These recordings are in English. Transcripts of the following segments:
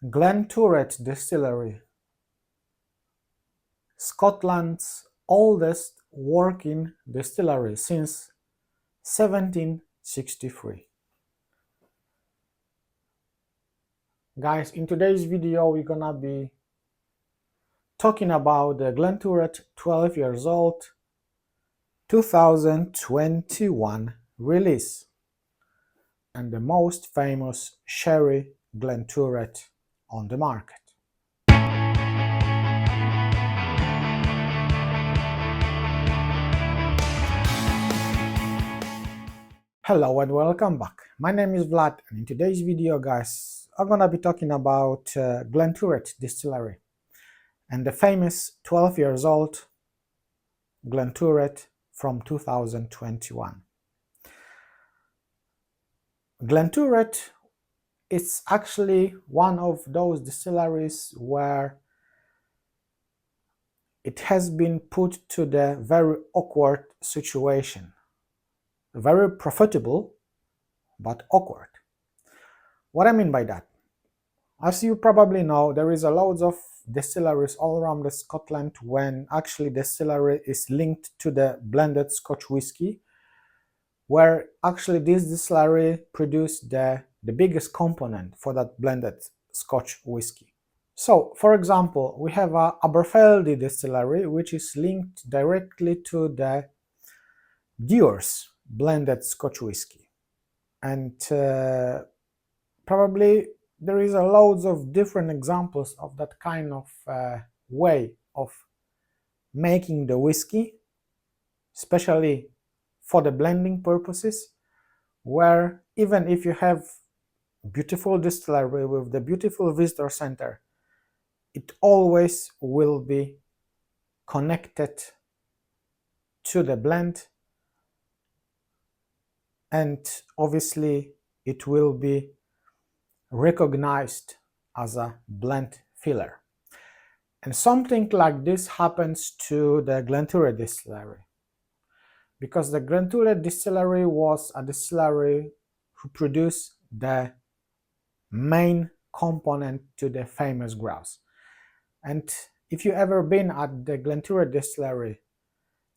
Glenturret Distillery, Scotland's oldest working distillery since 1763. Guys, in today's video we're gonna be talking about the Glenturret 12 years old 2021 release and the most famous sherry Glenturret on the market. Hello and welcome back. My name is Vlad, and in today's video, guys, I'm gonna be talking about Glenturret Distillery and the famous 12 years old Glenturret from 2021. Glenturret is actually one of those distilleries where it has been put to the very awkward situation. Very profitable, but awkward. What I mean by that? As you probably know, there is a loads of distilleries all around the Scotland when actually distillery is linked to the blended Scotch whiskey, where actually this distillery produced the biggest component for that blended Scotch whiskey. So, for example, we have a Aberfeldy distillery, which is linked directly to the Dewar's blended Scotch whiskey, and probably there is a loads of different examples of that kind of way of making the whiskey, especially for the blending purposes, where even if you have beautiful distillery with the beautiful visitor center, it always will be connected to the blend, and obviously it will be recognized as a blend filler. And something like this happens to the Glenturret distillery, because the Glenturret distillery was a distillery who produced the main component to the famous grouse. And if you ever been at the Glenturret distillery,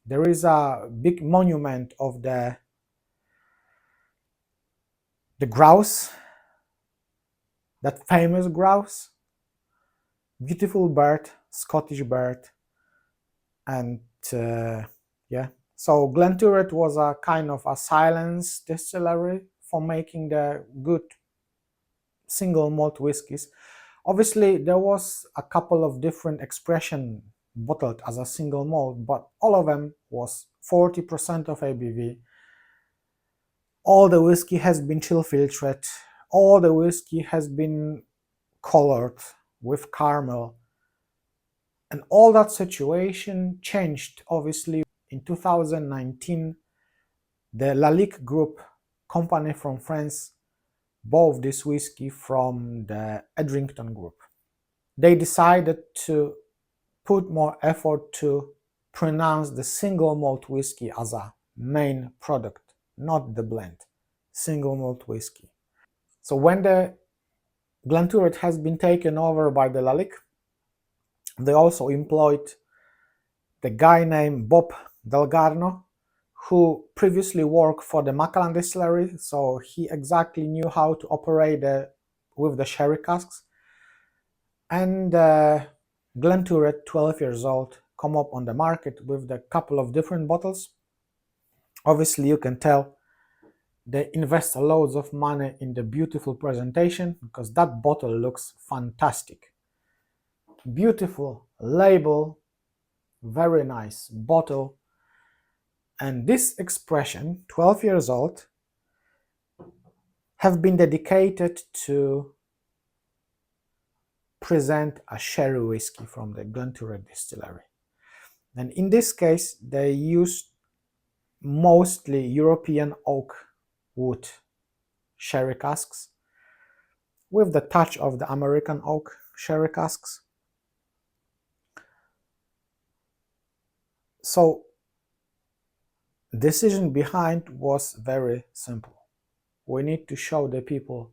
there is a big monument of the grouse, that famous grouse, beautiful bird, Scottish bird, and yeah. So Glenturret was a kind of a silence distillery for making the good single malt whiskies. Obviously, there was a couple of different expression bottled as a single malt, but all of them was 40% of ABV. All the whiskey has been chill filtered. All the whiskey has been colored with caramel. And all that situation changed, obviously, in 2019. The Lalique group company from France bought this whiskey from the Edrington group. They decided to put more effort to pronounce the single malt whiskey as a main product, not the blend, single malt whiskey. So when the Glenturret has been taken over by the Lalique, they also employed the guy named Bob Delgarno, who previously worked for the Macallan distillery, so he exactly knew how to operate with the sherry casks. And Glenturret, 12 years old, come up on the market with a couple of different bottles. Obviously, you can tell they invest a loads of money in the beautiful presentation, because that bottle looks fantastic. Beautiful label, very nice bottle. And this expression, 12 years old, have been dedicated to present a sherry whiskey from the Glenturret distillery. And in this case, they used mostly European oak wood sherry casks with the touch of the American oak sherry casks. So decision behind was very simple. We need to show the people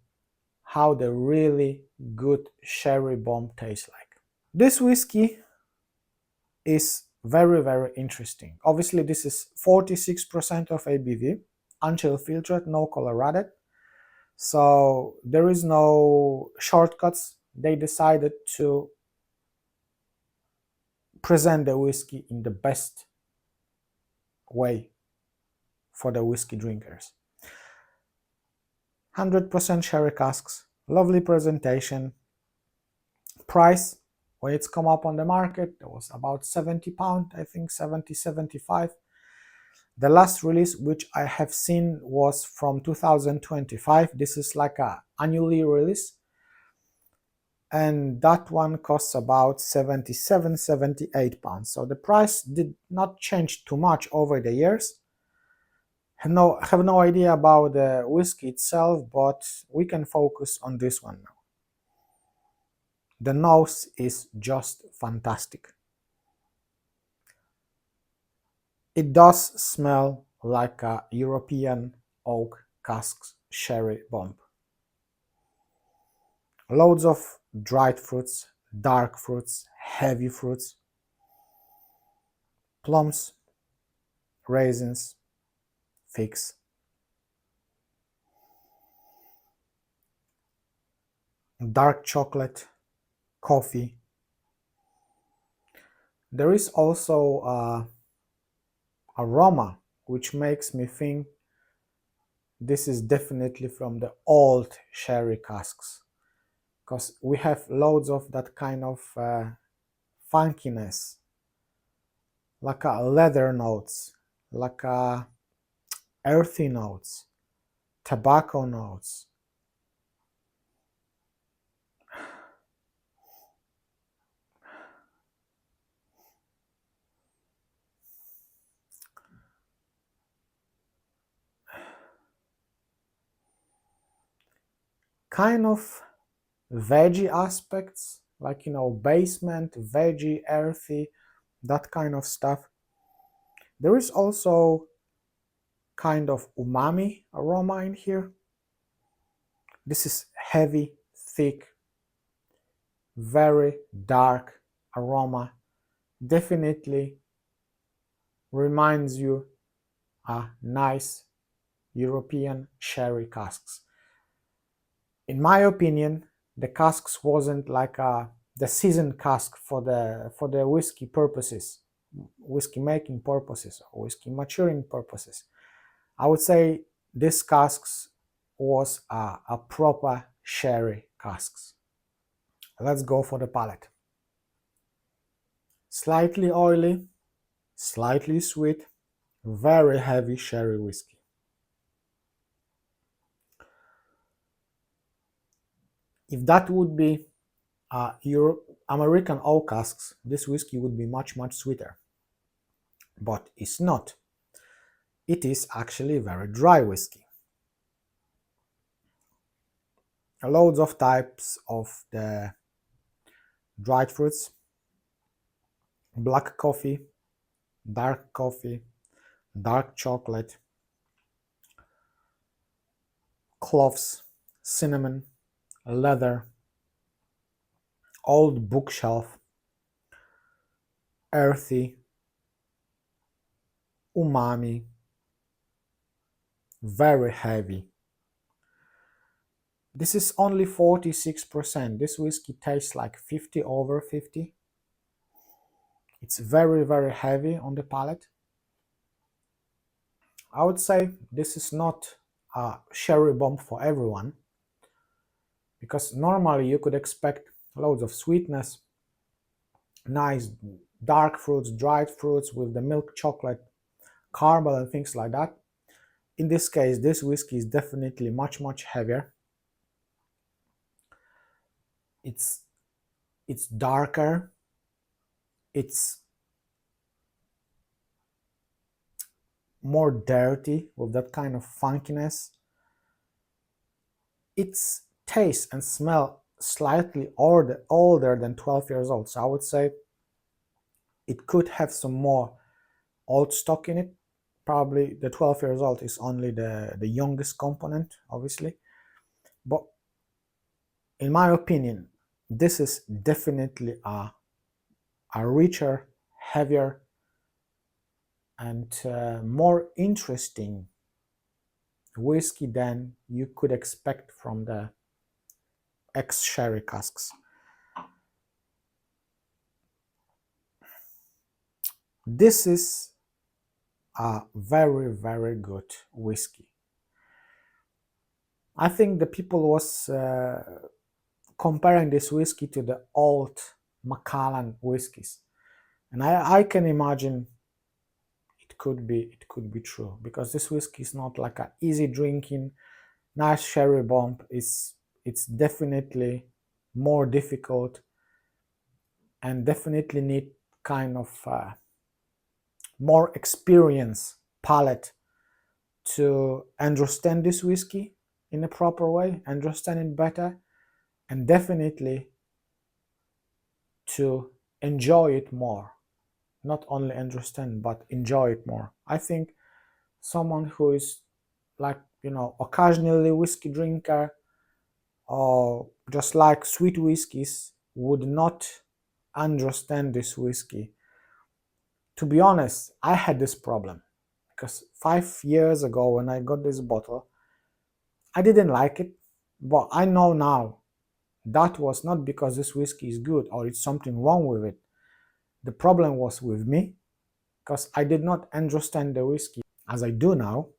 how the really good sherry bomb tastes like. This whiskey is very, very interesting. Obviously, this is 46% of ABV, unchill filtered, no color added. So there is no shortcuts. They decided to present the whiskey in the best way for the whiskey drinkers. 100% sherry casks, lovely presentation. Price, when it's come up on the market, it was about £70, I think 70, 75. The last release which I have seen was from 2025. This is like a annually release, and that one costs about 77, 78 pounds. So the price did not change too much over the years. Have no idea about the whiskey itself, but we can focus on this one now. The nose is just fantastic. It does smell like a European oak casks sherry bomb. Loads of dried fruits, dark fruits, heavy fruits, plums, raisins, figs. Dark chocolate, coffee. There is also aroma which makes me think this is definitely from the old sherry casks, because we have loads of that kind of funkiness, like a leather notes, like a earthy notes, tobacco notes. Kind of veggie aspects, like, basement, veggie, earthy, that kind of stuff. There is also kind of umami aroma in here. This is heavy, thick, very dark aroma. Definitely reminds you a nice European sherry casks. In my opinion, the casks wasn't like the seasoned cask for the whiskey purposes, whiskey making purposes, or whiskey maturing purposes. I would say this casks was a proper sherry casks. Let's go for the palate. Slightly oily, slightly sweet, very heavy sherry whiskey. If that would be American oak casks, this whiskey would be much, much sweeter. But it's not. It is actually very dry whiskey. Loads of types of the dried fruits, black coffee, dark chocolate, cloves, cinnamon, leather, old bookshelf, earthy, umami, very heavy. This is only 46%. This whiskey tastes like 50 over 50. It's very, very heavy on the palate. I would say this is not a sherry bomb for everyone, because normally you could expect loads of sweetness, nice dark fruits, dried fruits with the milk chocolate, caramel and things like that. In this case, this whiskey is definitely much, much heavier. It's darker, it's more dirty with that kind of funkiness. Its taste and smell slightly older than 12 years old. So I would say it could have some more old stock in it. Probably the 12 years old is only the youngest component, obviously. But in my opinion, this is definitely a richer, heavier, and more interesting whiskey than you could expect from the ex-sherry casks. This is a very, very good whiskey. I think the people was comparing this whiskey to the old Macallan whiskies, and I can imagine it could be true, because this whiskey is not like a easy drinking, nice sherry bomb. It's definitely more difficult and definitely need kind of more experienced palate to understand this whiskey in a proper way, understand it better, and definitely to enjoy it more. Not only understand, but enjoy it more. I think someone who is like, occasionally whiskey drinker or just like sweet whiskeys would not understand this whiskey. To be honest, I had this problem because 5 years ago when I got this bottle, I didn't like it, but I know now that was not because this whiskey is good or it's something wrong with it. The problem was with me, because I did not understand the whiskey as I do now,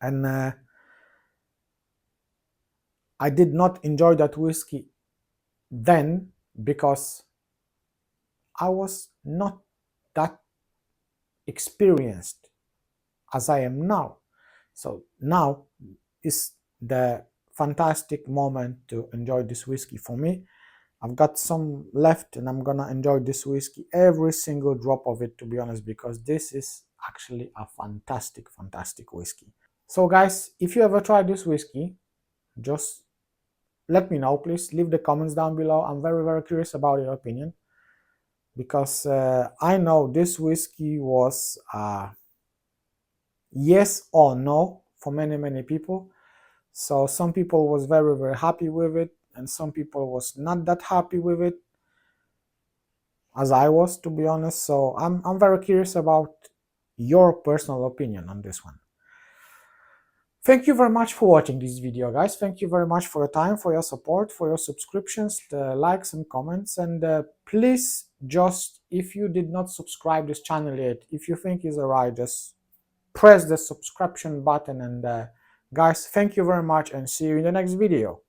and I did not enjoy that whiskey then because I was not that experienced as I am now. So now is the fantastic moment to enjoy this whiskey for me. I've got some left and I'm gonna enjoy this whiskey, every single drop of it, to be honest, because this is actually a fantastic whiskey. So guys, if you ever try this whiskey, just let me know, please leave the comments down below. I'm very, very curious about your opinion, because I know this whiskey was yes or no for many people. So some people was very, very happy with it, and some people was not that happy with it, as I was, to be honest. So I'm very curious about your personal opinion on this one. Thank you very much for watching this video, guys. Thank you very much for your time, for your support, for your subscriptions, the likes and comments, and please, just if you did not subscribe this channel yet, if you think it's alright, just press the subscription button. And guys, thank you very much, and see you in the next video.